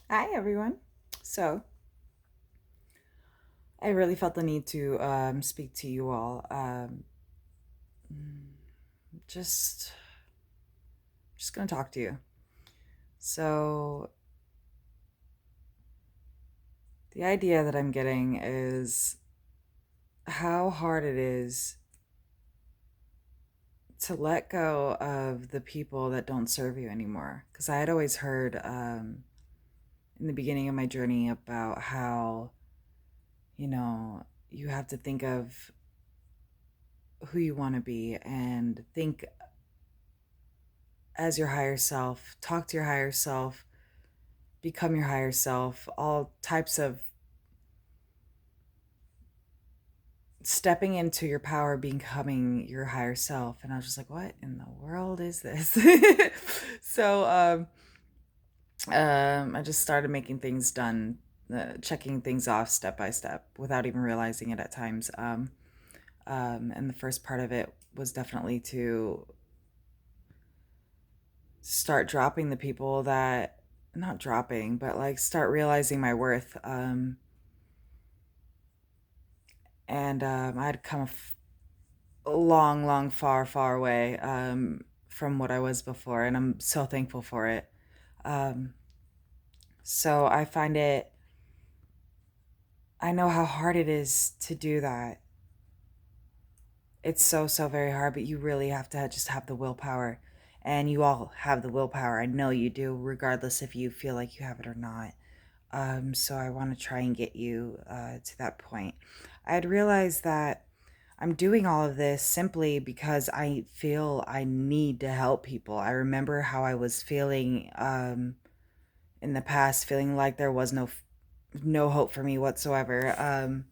Hi, everyone. So, I really felt the need to speak to you all. Just, just gonna talk to you. So, the idea that I'm getting is how hard it is to let go of the people that don't serve you anymore. Because I had always heard in the beginning of my journey about how, you have to think of who you want to be and think as your higher self, talk to your higher self, become your higher self, all types of stepping into your power, becoming your higher self. And I was just like, what in the world is this? So I just started making things done, checking things off step by step without even realizing it at times. And the first part of it was definitely to start dropping the people that, not dropping, but like start realizing my worth. And I'd come a long, long, far, far away from what I was before, and I'm so thankful for it. Um, so I find it, I know how hard it is to do that. It's so, so very hard, but you really have to just have the willpower. And you all have the willpower. I know you do, regardless if you feel like you have it or not. So I want to try and get you to that point. I had realized that I'm doing all of this simply because I feel I need to help people. I remember how I was feeling in the past, feeling like there was no hope for me whatsoever.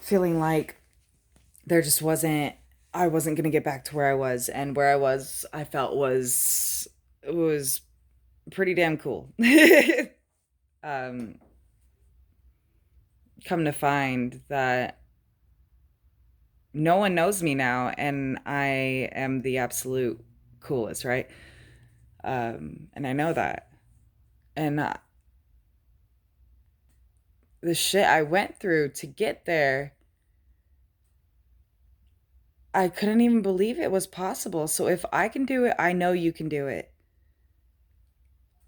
Feeling like there just wasn't. I wasn't gonna get back to where I was, and where I was, I felt was pretty damn cool. um, Come to find that no one knows me now, and I am the absolute coolest, right? And I know that. And the shit I went through to get there, I couldn't even believe it was possible. So if I can do it, I know you can do it.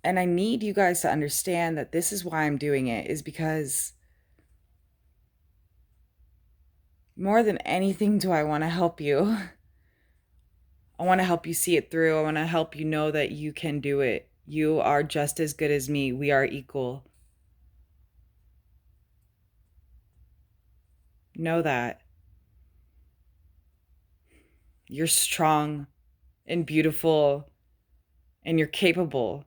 And I need you guys to understand that this is why I'm doing it, is because more than anything, do I want to help you. I want to help you see it through. I want to help you know that you can do it. You are just as good as me. We are equal. Know that. You're strong and beautiful and you're capable.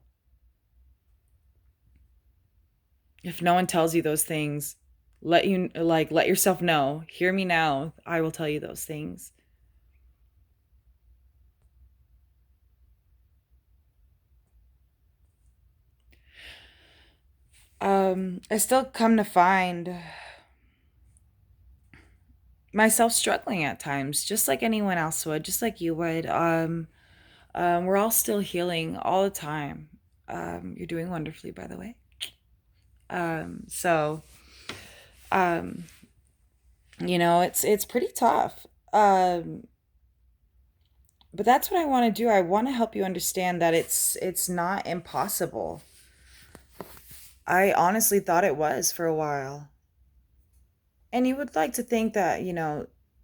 If no one tells you those things, let yourself know. Hear me now. I will tell you those things. I still come to find myself struggling at times, just like anyone else would, just like you would. We're all still healing all the time. You're doing wonderfully, by the way. So um, it's pretty tough. But that's what I want to do. I want to help you understand that it's not impossible. I honestly thought it was for a while. And you would like to think that,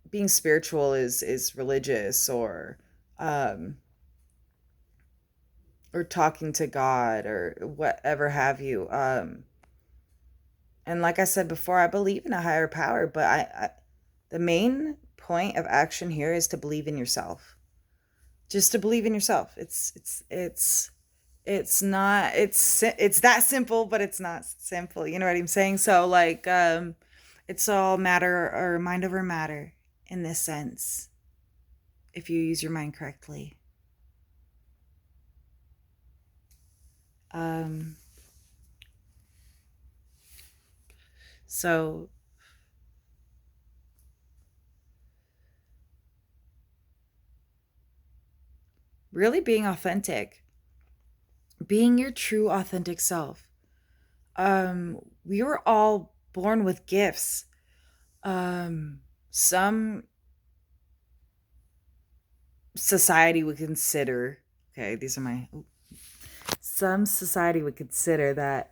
being spiritual is religious um or talking to God or whatever have you. And like I said before, I believe in a higher power, but the main point of action here is to believe in yourself. Just to believe in yourself. It's not it's that simple, but it's not simple. You know what I'm saying? So like it's all matter or mind over matter in this sense if you use your mind correctly. Um so really being authentic, being your true authentic self. We were all born with gifts. Um, some society would consider, okay, these are my, some society would consider that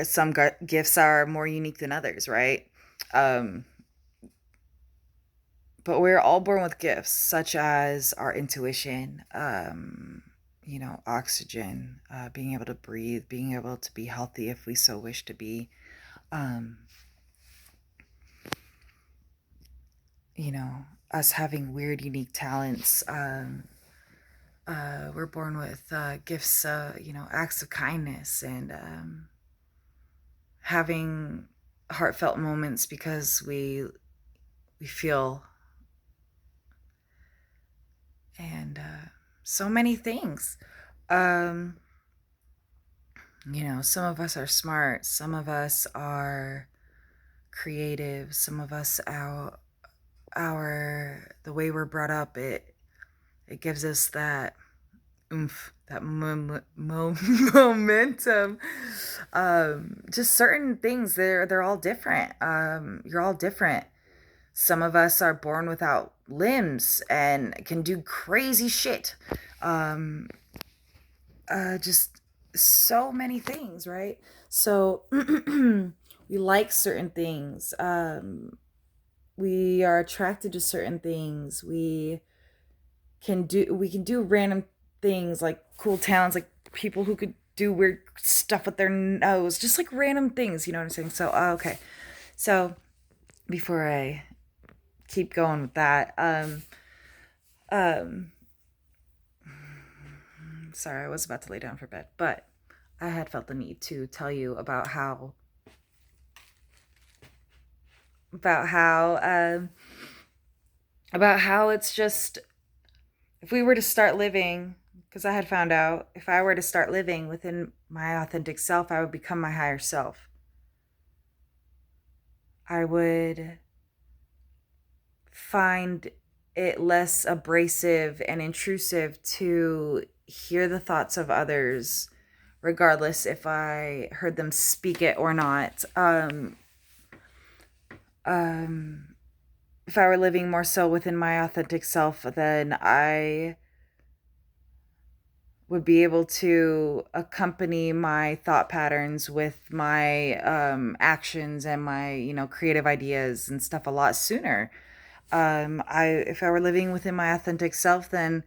some gifts are more unique than others, right? Um, but we're all born with gifts such as our intuition, oxygen, being able to breathe, being able to be healthy if we so wish to be. Um, us having weird, unique talents. We're born with gifts, acts of kindness and having heartfelt moments because we feel, and so many things. Um, some of us are smart, some of us are creative, some of us our the way we're brought up, it gives us that oomph, that momentum. Just certain things, they're all different. You're all different. Some of us are born without limbs and can do crazy shit. Um, just so many things, right? So we like certain things. We are attracted to certain things. We can do random things, like cool talents, like people who could do weird stuff with their nose, just like random things, you know what I'm saying? So okay. So before I keep going with that, um sorry, I was about to lay down for bed, but I had felt the need to tell you about how um about how it's just, if we were to start living, because I had found out if I were to start living within my authentic self, I would become my higher self. I would find it less abrasive and intrusive to hear the thoughts of others, regardless if I heard them speak it or not. Um, if I were living more so within my authentic self, then I would be able to accompany my thought patterns with my actions and my creative ideas and stuff a lot sooner. I If I were living within my authentic self, then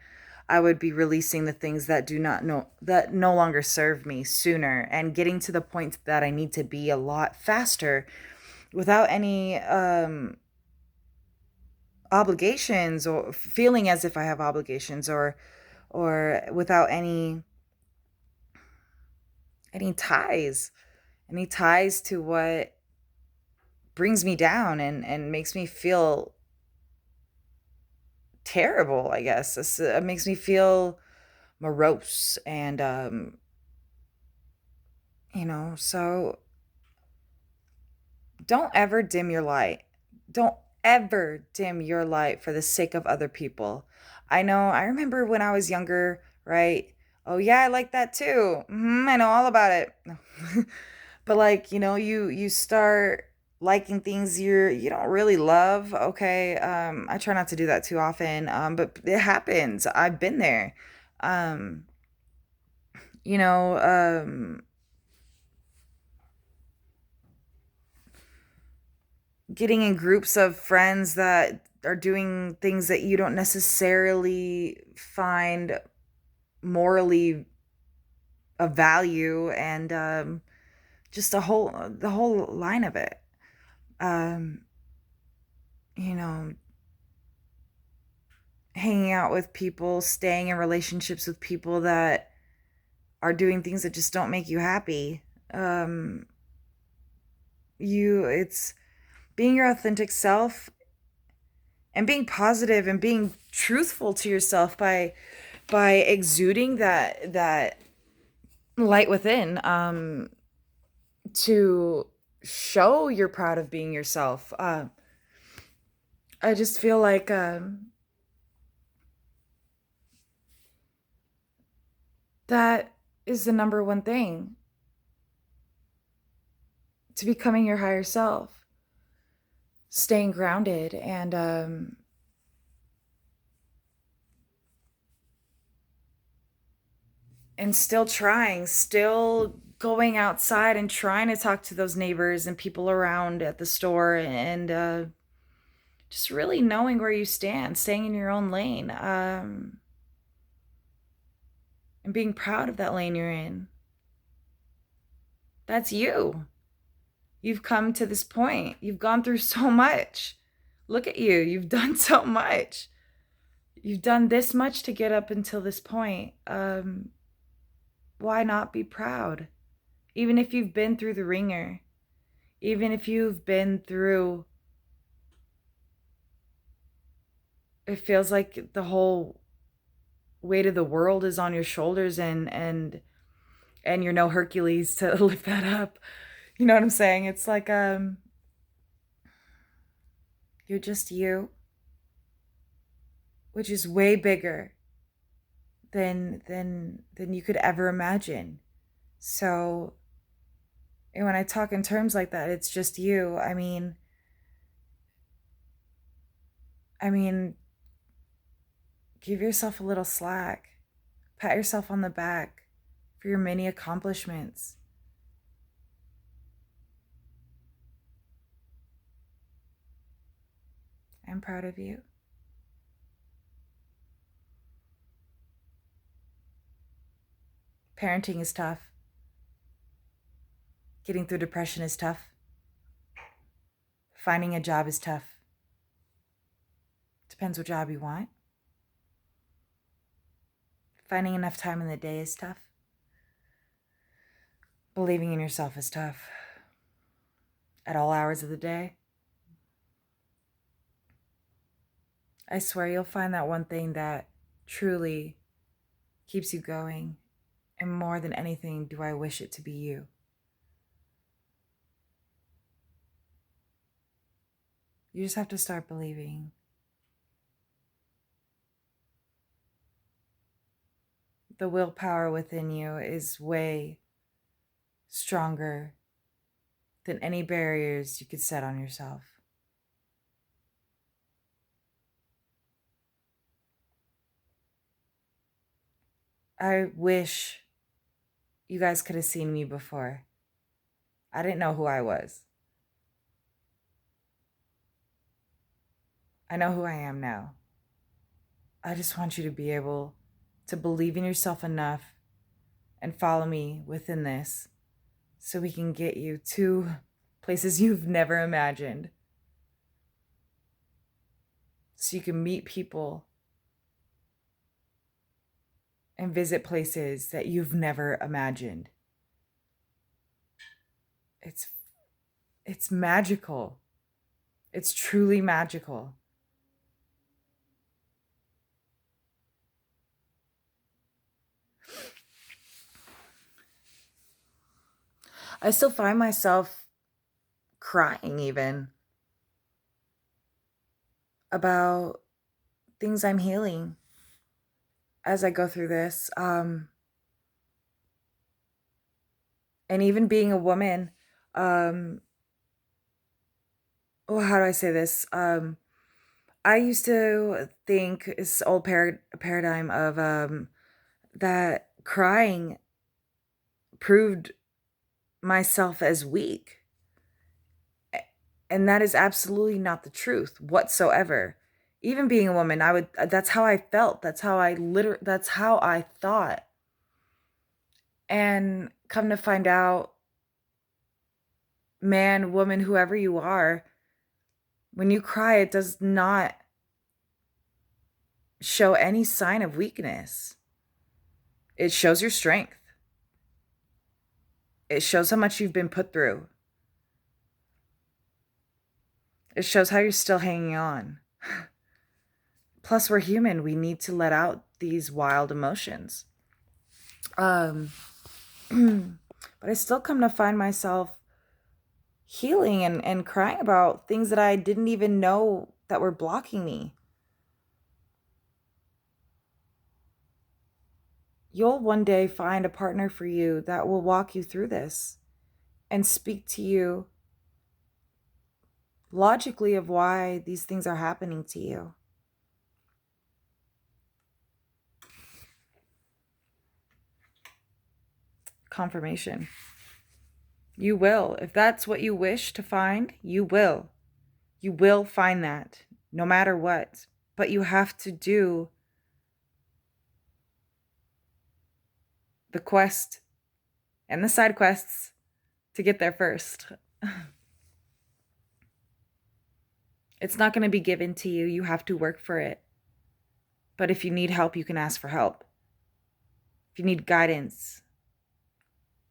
I would be releasing the things that do not know that no longer serve me sooner, and getting to the point that I need to be a lot faster without any obligations, or feeling as if I have obligations, or without any ties to what brings me down and makes me feel terrible, I guess. It makes me feel morose, and so don't ever dim your light. Don't ever dim your light for the sake of other people. I remember when I was younger, right? Oh yeah, I like that too. I know all about it. But like, you start liking things you don't really love. Okay. I try not to do that too often. But it happens. I've been there. Um, you know, um getting in groups of friends that are doing things that you don't necessarily find morally of value, and just the whole line of it. Um, you know, hanging out with people, staying in relationships with people that are doing things that just don't make you happy. Um, it's being your authentic self and being positive and being truthful to yourself by exuding that light within, to show you're proud of being yourself. I just feel like that is the number one thing to becoming your higher self, staying grounded and still trying, still going outside and trying to talk to those neighbors and people around at the store and just really knowing where you stand, staying in your own lane, and being proud of that lane you're in. That's you. You've come to this point. You've gone through so much. Look at you. You've done so much. You've done this much to get up until this point. Why not be proud? Even if you've been through the ringer, even if you've been through, it feels like the whole weight of the world is on your shoulders and you're no Hercules to lift that up. You know what I'm saying? It's like you're just you, which is way bigger than you could ever imagine. So, and when I talk in terms like that, it's just you. I mean, give yourself a little slack. Pat yourself on the back for your many accomplishments. I'm proud of you. Parenting is tough. Getting through depression is tough. Finding a job is tough. Depends what job you want. Finding enough time in the day is tough. Believing in yourself is tough. At all hours of the day. I swear you'll find that one thing that truly keeps you going. And more than anything, do I wish it to be you. You just have to start believing. The willpower within you is way stronger than any barriers you could set on yourself. I wish you guys could have seen me before. I didn't know who I was. I know who I am now. I just want you to be able to believe in yourself enough and follow me within this so we can get you to places you've never imagined. So you can meet people and visit places that you've never imagined. It's magical. It's truly magical. I still find myself crying even about things I'm healing as I go through this. And even being a woman, um, oh, how do I say this? I used to think this old paradigm of that crying proved myself as weak. And that is absolutely not the truth whatsoever. Even being a woman, that's how I felt. That's how I thought. And come to find out, man, woman, whoever you are, when you cry, it does not show any sign of weakness. It shows your strength. It shows how much you've been put through. It shows how you're still hanging on. Plus, we're human. We need to let out these wild emotions. But I still come to find myself healing and crying about things that I didn't even know that were blocking me. you'll one day find a partner for you that will walk you through this and speak to you logically of why these things are happening to you. Confirmation. You will. If that's what you wish to find, you will. You will find that no matter what. But you have to do the quest and the side quests to get there first. It's not going to be given to you. You have to work for it. But if you need help, you can ask for help. If you need guidance,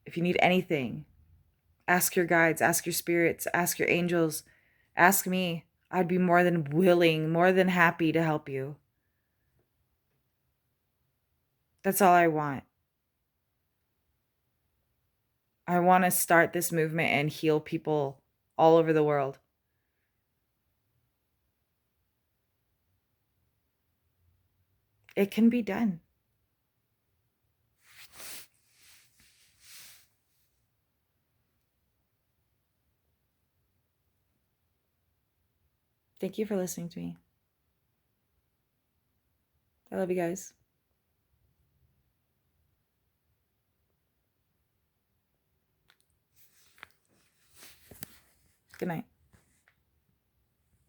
if you need anything, ask your guides, ask your spirits, ask your angels, ask me. I'd be more than willing, more than happy to help you. That's all I want. I want to start this movement and heal people all over the world. It can be done. Thank you for listening to me. I love you guys. Good night.